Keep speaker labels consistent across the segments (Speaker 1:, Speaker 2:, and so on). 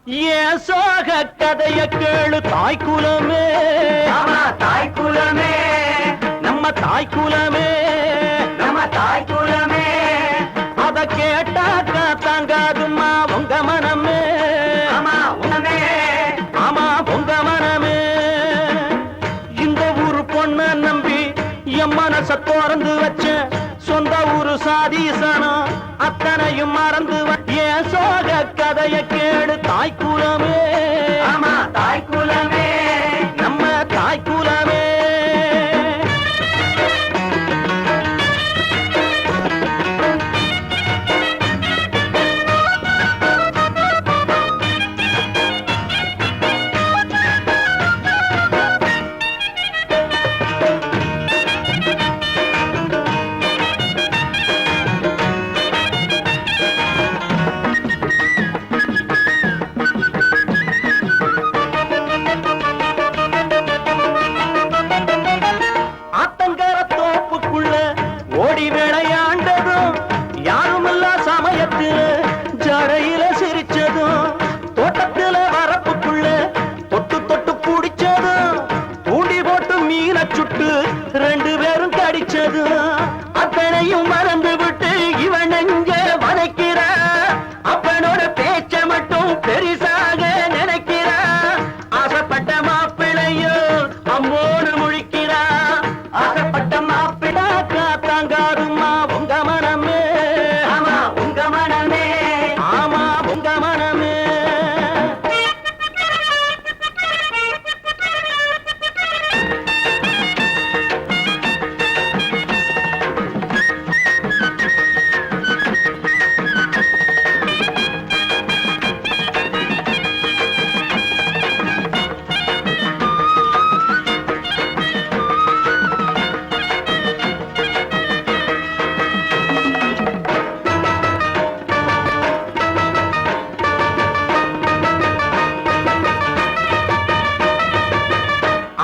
Speaker 1: ஏன் சோக கதைய கேளு தாய்க்குலமே,
Speaker 2: தாய்க்குலமே,
Speaker 1: நம்ம தாய்க்குலமே,
Speaker 2: நம்ம தாய்க்குலமே.
Speaker 1: அத கேட்டாக்கா தாங்காதுமா உங்க மனமே,
Speaker 2: ஆமா உனமே,
Speaker 1: ஆமா உங்க மனமே. இந்த ஊரு பொண்ண நம்பி என் மனச திறந்து வச்ச சொந்த ஊரு சாதீசனம் அத்தனையும் மறந்து ஏன் சோக கதைய கேடு தாய்க்குலமே,
Speaker 2: ஆமா தாய்க்குலமே,
Speaker 1: நம்ம தாய்க்குலமே. ஓடி விளையாண்டதும் யாருமில்ல சமயத்துல ஜடையில சிரிச்சதும் தோட்டத்துல வரப்புக்குள்ள தொட்டு தொட்டு பிடிச்சதும் தூண்டி போட்டு மீன சுட்டு 2 பேரும் கடிச்சதும் அத்தனையும் மறந்து விட்டு இவன் எங்க வதைக்கிற அப்பனோட பேச்ச மட்டும் பெரிசாக நினைக்கிற ஆசைப்பட்ட மாப்பிளையோ அம்மோடு முழிக்கிறா
Speaker 2: ஆசைப்பட்ட மாப்பிள்ளை
Speaker 1: தாங்காதுமா உங்க மனமே,
Speaker 2: ஆமா உங்க மனமே,
Speaker 1: ஆமா உங்க மனமே.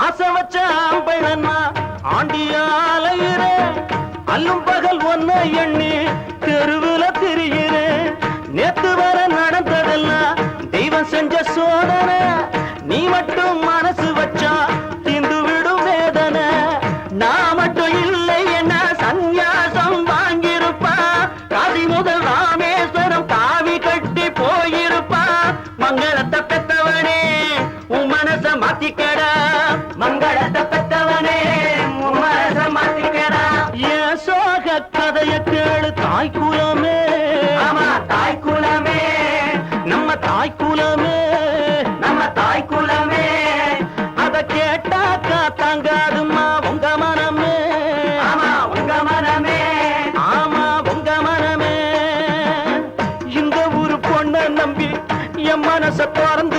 Speaker 1: ஆசை வச்ச ஆம்பளன்னா ஆண்டியாலையிற அல்லும் பகல் ஒன்ன எண்ணி தெருவுல திரிகிறேன். நேத்து வர நடந்ததெல்லாம் தெய்வம் செஞ்ச சோதனை, நீ மட்டும் மனசு வச்சா தீந்து விடும் வேதனை. நான் மட்டும் இல்லை என்ன சந்நியாசம் வாங்கியிருப்பா, காசி முதல் ராமேஸ்வரம் காவி கட்டி போயிருப்பா. மங்களத்தை பெத்தவனே உன் மனச மாத்திக்கடா,
Speaker 2: மங்களத்தை பெற்றவனே உன் மனச மாத்திக்கடா.
Speaker 1: ஏன் சோக கதைய கேளு தாய்க்குலமே,
Speaker 2: ஆமா தாய்க்குலமே,
Speaker 1: நம்ம தாய்க்குலமே,
Speaker 2: நம்ம தாய்க்குலமே,
Speaker 1: அத கேட்டாக்கா தாங்காதுமா உங்க மனமே,
Speaker 2: ஆமா உங்க மனமே,
Speaker 1: ஆமா உங்க மனமே. இந்த ஊரு பொண்ண நம்பி என் மனச திறந்து